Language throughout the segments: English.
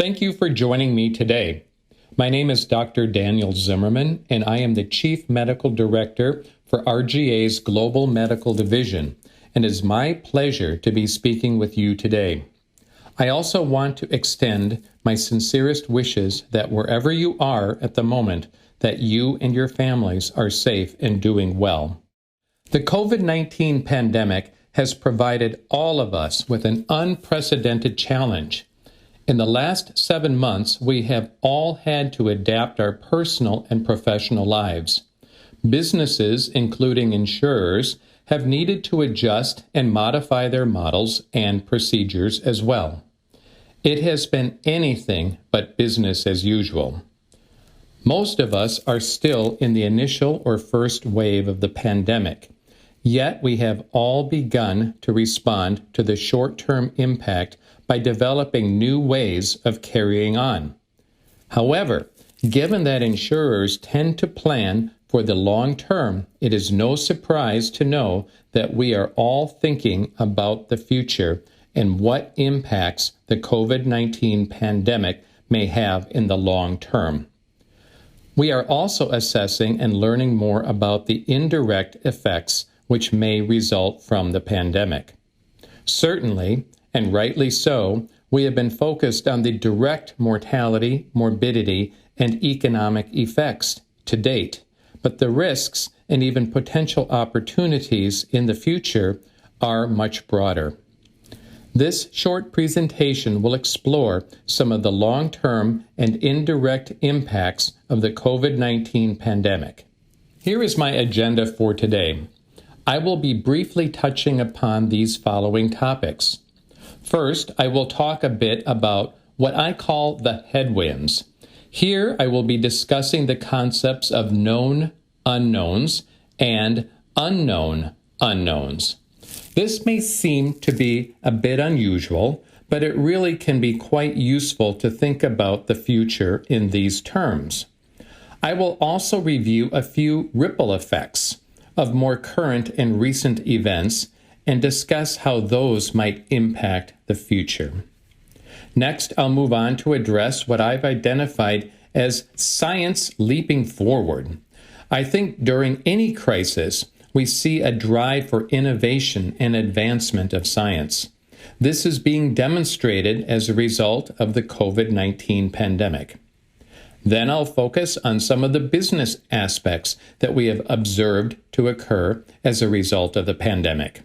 Thank you for joining me today. My name is Dr. Daniel Zimmerman, and I am the Chief Medical Director for RGA's Global Medical Division, and it is my pleasure to be speaking with you today. I also want to extend my sincerest wishes that wherever you are at the moment, that you and your families are safe and doing well. The COVID-19 pandemic has provided all of us with an unprecedented challenge. In the last 7 months, we have all had to adapt our personal and professional lives. Businesses, including insurers, have needed to adjust and modify their models and procedures as well. It has been anything but business as usual. Most of us are still in the initial or first wave of the pandemic, yet we have all begun to respond to the short-term impact by developing new ways of carrying on. However, given that insurers tend to plan for the long term, it is no surprise to know that we are all thinking about the future and what impacts the COVID-19 pandemic may have in the long term. We are also assessing and learning more about the indirect effects which may result from the pandemic. Certainly, and rightly so, we have been focused on the direct mortality, morbidity, and economic effects to date, but the risks and even potential opportunities in the future are much broader. This short presentation will explore some of the long-term and indirect impacts of the COVID-19 pandemic. Here is my agenda for today. I will be briefly touching upon these following topics. First, I will talk a bit about what I call the headwinds. Here, I will be discussing the concepts of known unknowns and unknown unknowns. This may seem to be a bit unusual, but it really can be quite useful to think about the future in these terms. I will also review a few ripple effects of more current and recent events and discuss how those might impact the future. Next, I'll move on to address what I've identified as science leaping forward. I think during any crisis, we see a drive for innovation and advancement of science. This is being demonstrated as a result of the COVID-19 pandemic. Then I'll focus on some of the business aspects that we have observed to occur as a result of the pandemic.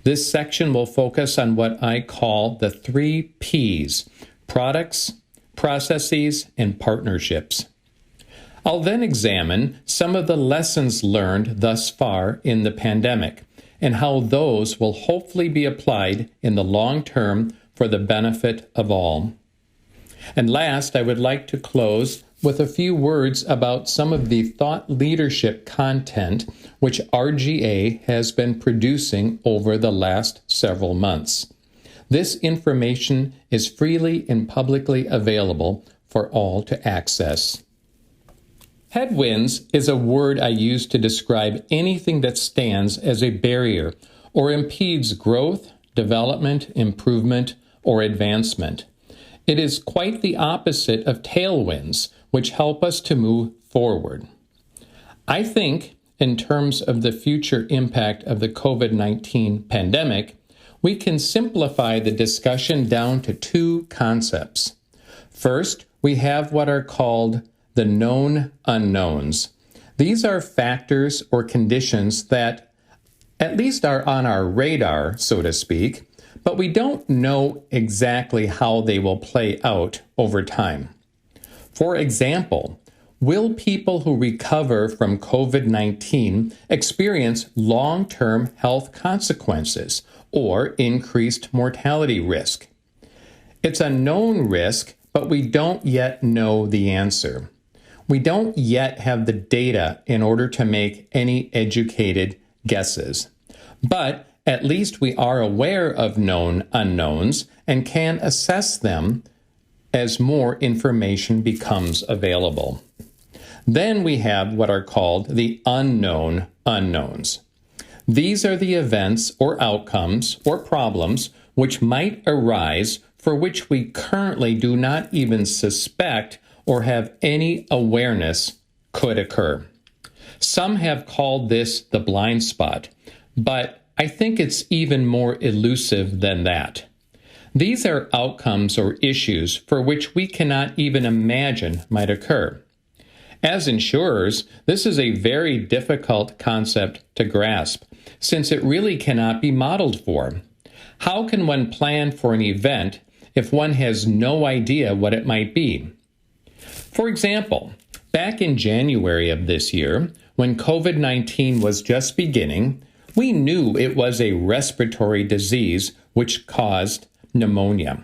This section will focus on what I call the 3 Ps: products, processes, and partnerships. I'll then examine some of the lessons learned thus far in the pandemic and how those will hopefully be applied in the long term for the benefit of all. And last, I would like to close with a few words about some of the thought leadership content which RGA has been producing over the last several months. This information is freely and publicly available for all to access. Headwinds is a word I use to describe anything that stands as a barrier or impedes growth, development, improvement, or advancement. It is quite the opposite of tailwinds, which help us to move forward. I think, in terms of the future impact of the COVID-19 pandemic, we can simplify the discussion down to 2 concepts. First, we have what are called the known unknowns. These are factors or conditions that at least are on our radar, so to speak, but we don't know exactly how they will play out over time. For example, will people who recover from COVID-19 experience long-term health consequences or increased mortality risk? It's a known risk, but we don't yet know the answer. We don't yet have the data in order to make any educated guesses. But at least we are aware of known unknowns and can assess them as more information becomes available. Then we have what are called the unknown unknowns. These are the events or outcomes or problems which might arise for which we currently do not even suspect or have any awareness could occur. Some have called this the blind spot, but I think it's even more elusive than that. These are outcomes or issues for which we cannot even imagine might occur. As insurers, this is a very difficult concept to grasp, since it really cannot be modeled for. How can one plan for an event if one has no idea what it might be? For example, back in January of this year, when COVID-19 was just beginning, we knew it was a respiratory disease which caused pneumonia.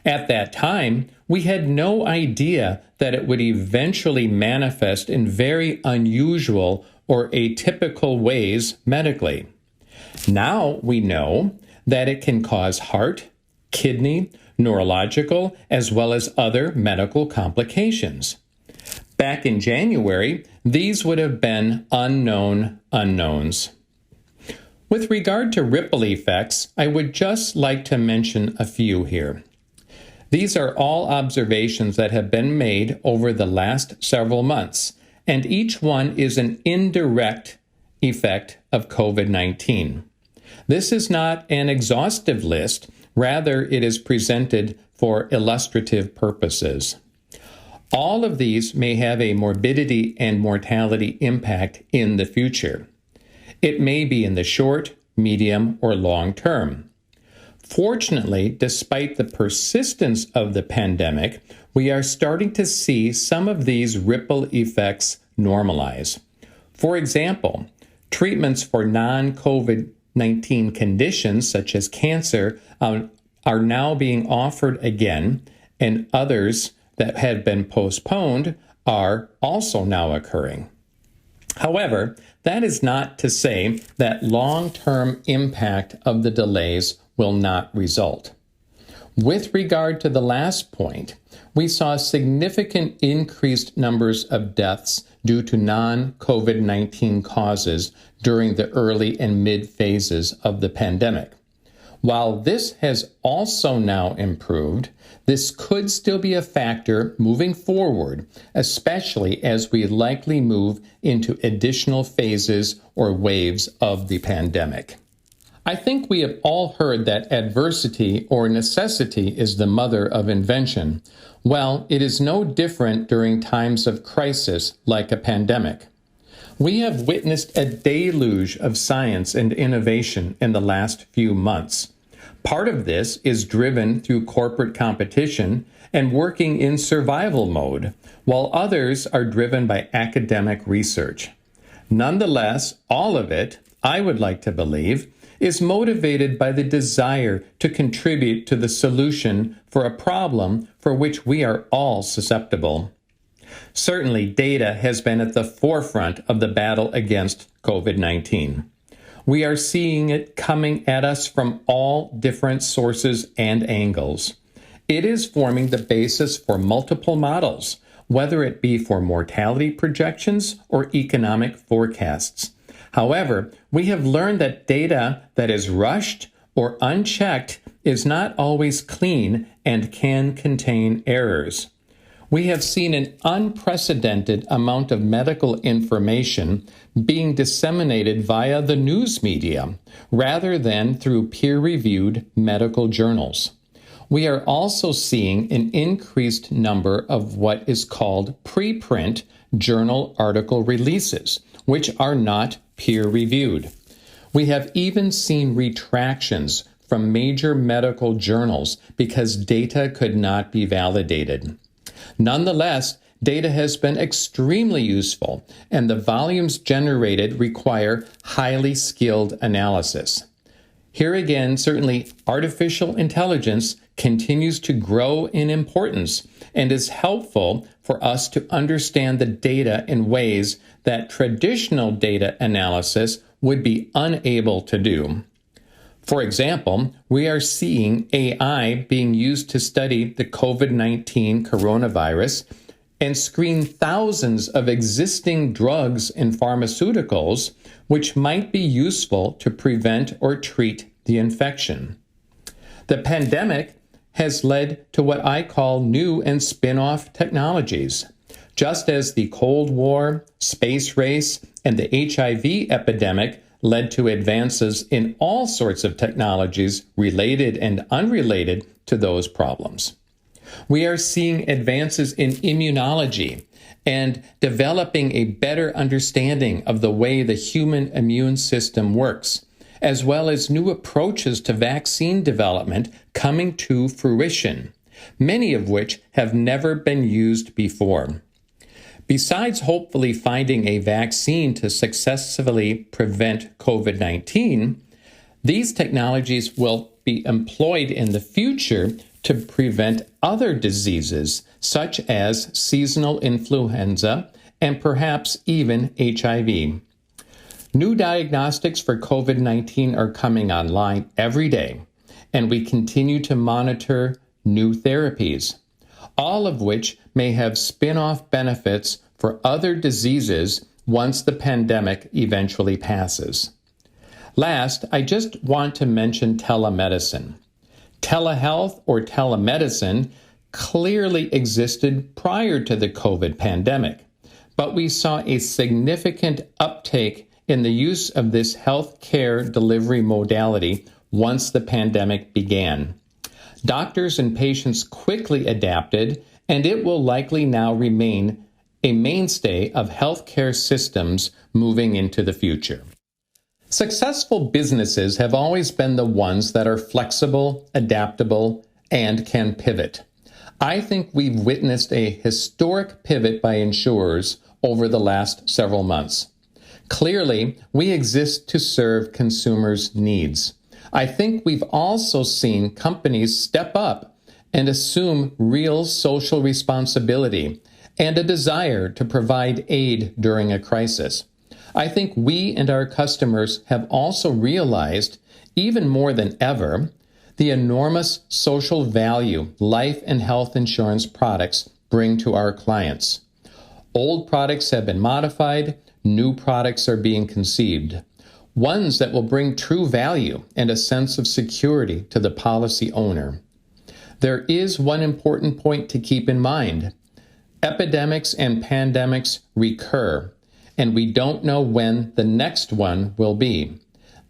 At that time, we had no idea that it would eventually manifest in very unusual or atypical ways medically. Now we know that it can cause heart, kidney, neurological, as well as other medical complications. Back in January, these would have been unknown unknowns. With regard to ripple effects, I would just like to mention a few here. These are all observations that have been made over the last several months, and each one is an indirect effect of COVID-19. This is not an exhaustive list, rather it is presented for illustrative purposes. All of these may have a morbidity and mortality impact in the future. It may be in the short, medium, or long term. Fortunately, despite the persistence of the pandemic, we are starting to see some of these ripple effects normalize. For example, treatments for non-COVID-19 conditions such as cancer are now being offered again, and others that had been postponed are also now occurring. However, that is not to say that long-term impact of the delays will not result. With regard to the last point, we saw significant increased numbers of deaths due to non-COVID-19 causes during the early and mid phases of the pandemic. While this has also now improved, this could still be a factor moving forward, especially as we likely move into additional phases or waves of the pandemic. I think we have all heard that adversity or necessity is the mother of invention. Well, it is no different during times of crisis like a pandemic. We have witnessed a deluge of science and innovation in the last few months. Part of this is driven through corporate competition and working in survival mode, while others are driven by academic research. Nonetheless, all of it, I would like to believe, is motivated by the desire to contribute to the solution for a problem for which we are all susceptible. Certainly, data has been at the forefront of the battle against COVID-19. We are seeing it coming at us from all different sources and angles. It is forming the basis for multiple models, whether it be for mortality projections or economic forecasts. However, we have learned that data that is rushed or unchecked is not always clean and can contain errors. We have seen an unprecedented amount of medical information being disseminated via the news media rather than through peer-reviewed medical journals. We are also seeing an increased number of what is called preprint journal article releases, which are not peer-reviewed. We have even seen retractions from major medical journals because data could not be validated. Nonetheless, data has been extremely useful, and the volumes generated require highly skilled analysis. Here again, certainly artificial intelligence continues to grow in importance and is helpful for us to understand the data in ways that traditional data analysis would be unable to do. For example, we are seeing AI being used to study the COVID-19 coronavirus and screen thousands of existing drugs and pharmaceuticals which might be useful to prevent or treat the infection. The pandemic has led to what I call new and spin-off technologies. Just as the Cold War, space race, and the HIV epidemic led to advances in all sorts of technologies related and unrelated to those problems. We are seeing advances in immunology and developing a better understanding of the way the human immune system works, as well as new approaches to vaccine development coming to fruition, many of which have never been used before. Besides hopefully finding a vaccine to successfully prevent COVID-19, these technologies will be employed in the future to prevent other diseases such as seasonal influenza and perhaps even HIV. New diagnostics for COVID-19 are coming online every day, and we continue to monitor new therapies, all of which may have spin-off benefits for other diseases once the pandemic eventually passes. Last, I just want to mention telemedicine. Telehealth or telemedicine clearly existed prior to the COVID pandemic, but we saw a significant uptake in the use of this health care delivery modality once the pandemic began. Doctors and patients quickly adapted, and it will likely now remain a mainstay of healthcare systems moving into the future. Successful businesses have always been the ones that are flexible, adaptable, and can pivot. I think we've witnessed a historic pivot by insurers over the last several months. Clearly, we exist to serve consumers' needs. I think we've also seen companies step up and assume real social responsibility and a desire to provide aid during a crisis. I think we and our customers have also realized, even more than ever, the enormous social value life and health insurance products bring to our clients. Old products have been modified, new products are being conceived, ones that will bring true value and a sense of security to the policy owner. There is one important point to keep in mind. Epidemics and pandemics recur, and we don't know when the next one will be.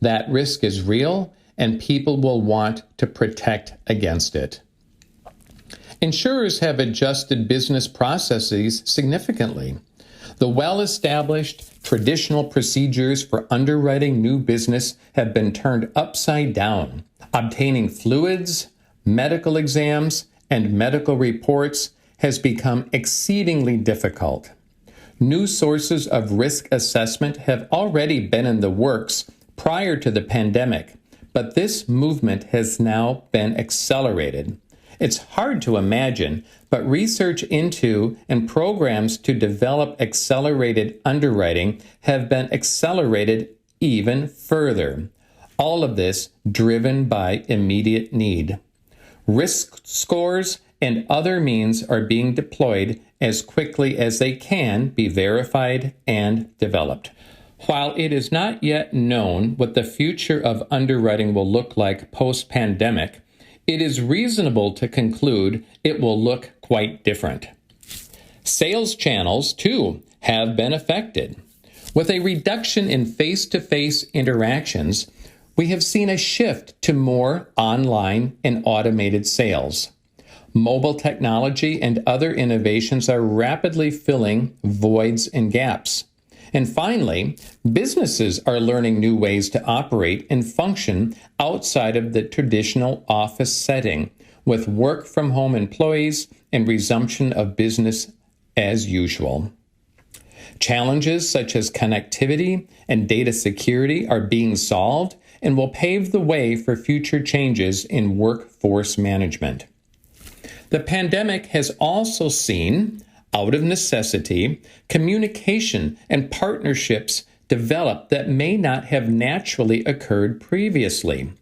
That risk is real, and people will want to protect against it. Insurers have adjusted business processes significantly. The well-established traditional procedures for underwriting new business have been turned upside down. Obtaining fluids, medical exams, and medical reports has become exceedingly difficult. New sources of risk assessment have already been in the works prior to the pandemic, but this movement has now been accelerated. It's hard to imagine, but research into and programs to develop accelerated underwriting have been accelerated even further. All of this driven by immediate need. Risk scores and other means are being deployed as quickly as they can be verified and developed. While it is not yet known what the future of underwriting will look like post-pandemic, it is reasonable to conclude it will look quite different. Sales channels, too, have been affected. With a reduction in face-to-face interactions, we have seen a shift to more online and automated sales. Mobile technology and other innovations are rapidly filling voids and gaps. And finally, businesses are learning new ways to operate and function outside of the traditional office setting, with work-from-home employees and resumption of business as usual. Challenges such as connectivity and data security are being solved and will pave the way for future changes in workforce management. The pandemic has also seen, out of necessity, communication and partnerships develop that may not have naturally occurred previously.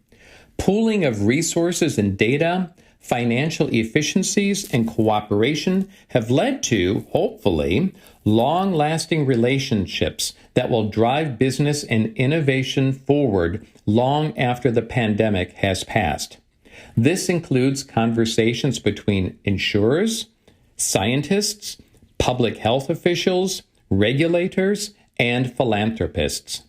Pooling of resources and data, financial efficiencies, and cooperation have led to, hopefully, long-lasting relationships that will drive business and innovation forward long after the pandemic has passed. This includes conversations between insurers, scientists, public health officials, regulators, and philanthropists.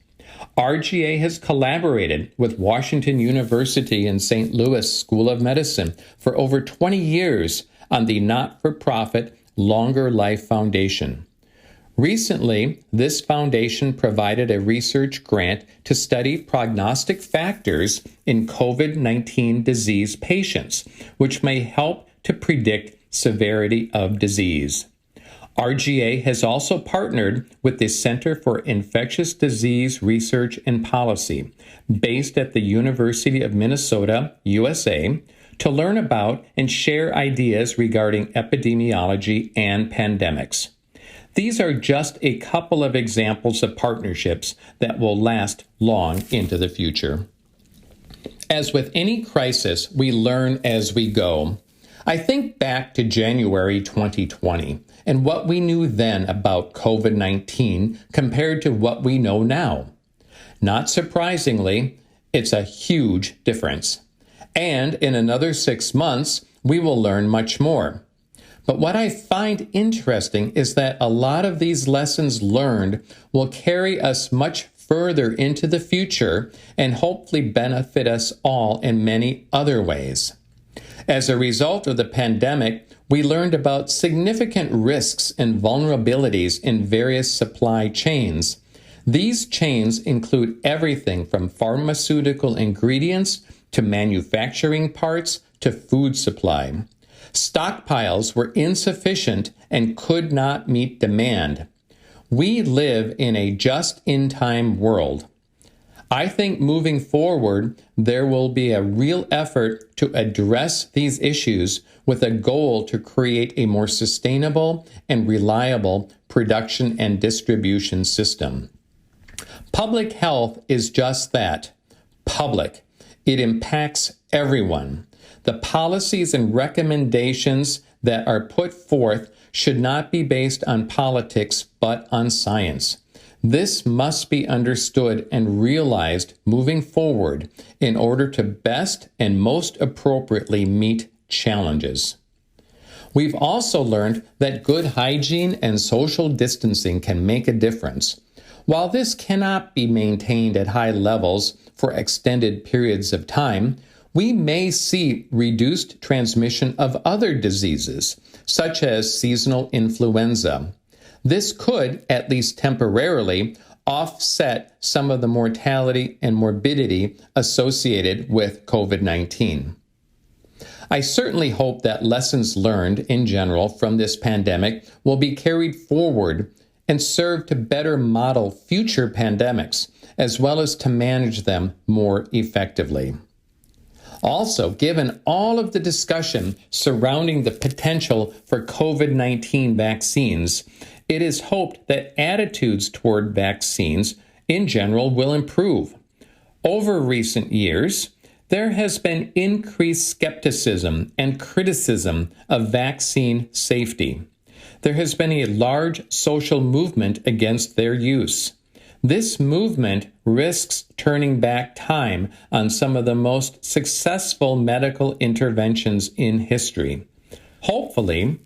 RGA has collaborated with Washington University and St. Louis School of Medicine for over 20 years on the not-for-profit Longer Life Foundation. Recently, this foundation provided a research grant to study prognostic factors in COVID-19 disease patients, which may help to predict severity of disease. RGA has also partnered with the Center for Infectious Disease Research and Policy, based at the University of Minnesota, USA, to learn about and share ideas regarding epidemiology and pandemics. These are just a couple of examples of partnerships that will last long into the future. As with any crisis, we learn as we go. I think back to January 2020 and what we knew then about COVID-19 compared to what we know now. Not surprisingly, it's a huge difference. And in another 6 months, we will learn much more. But what I find interesting is that a lot of these lessons learned will carry us much further into the future and hopefully benefit us all in many other ways. As a result of the pandemic, we learned about significant risks and vulnerabilities in various supply chains. These chains include everything from pharmaceutical ingredients to manufacturing parts to food supply. Stockpiles were insufficient and could not meet demand. We live in a just-in-time world. I think moving forward, there will be a real effort to address these issues with a goal to create a more sustainable and reliable production and distribution system. Public health is just that, public. It impacts everyone. The policies and recommendations that are put forth should not be based on politics, but on science. This must be understood and realized moving forward in order to best and most appropriately meet challenges. We've also learned that good hygiene and social distancing can make a difference. While this cannot be maintained at high levels for extended periods of time, we may see reduced transmission of other diseases, such as seasonal influenza. This could, at least temporarily, offset some of the mortality and morbidity associated with COVID-19. I certainly hope that lessons learned in general from this pandemic will be carried forward and serve to better model future pandemics, as well as to manage them more effectively. Also, given all of the discussion surrounding the potential for COVID-19 vaccines, it is hoped that attitudes toward vaccines in general will improve. Over recent years, there has been increased skepticism and criticism of vaccine safety. There has been a large social movement against their use. This movement risks turning back time on some of the most successful medical interventions in history. Hopefully,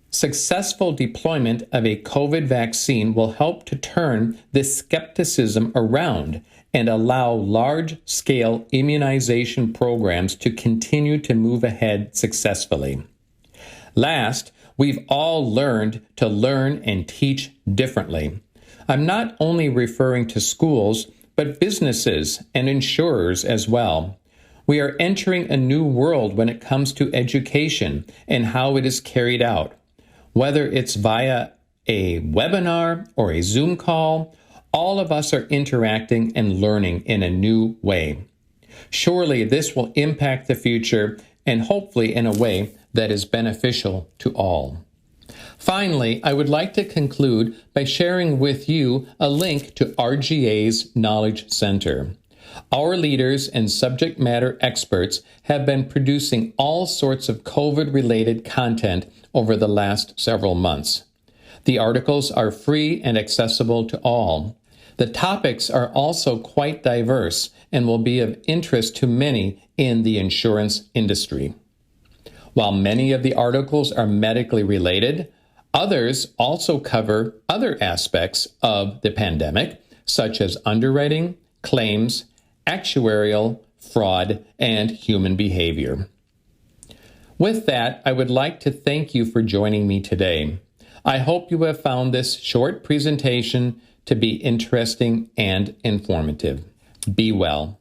successful deployment of a COVID vaccine will help to turn this skepticism around and allow large-scale immunization programs to continue to move ahead successfully. Last, we've all learned to learn and teach differently. I'm not only referring to schools, but businesses and insurers as well. We are entering a new world when it comes to education and how it is carried out. Whether it's via a webinar or a Zoom call, all of us are interacting and learning in a new way. Surely this will impact the future and hopefully in a way that is beneficial to all. Finally, I would like to conclude by sharing with you a link to RGA's Knowledge Center. Our leaders and subject matter experts have been producing all sorts of COVID-related content over the last several months. The articles are free and accessible to all. The topics are also quite diverse and will be of interest to many in the insurance industry. While many of the articles are medically related, others also cover other aspects of the pandemic, such as underwriting, claims, actuarial, fraud, and human behavior. With that, I would like to thank you for joining me today. I hope you have found this short presentation to be interesting and informative. Be well.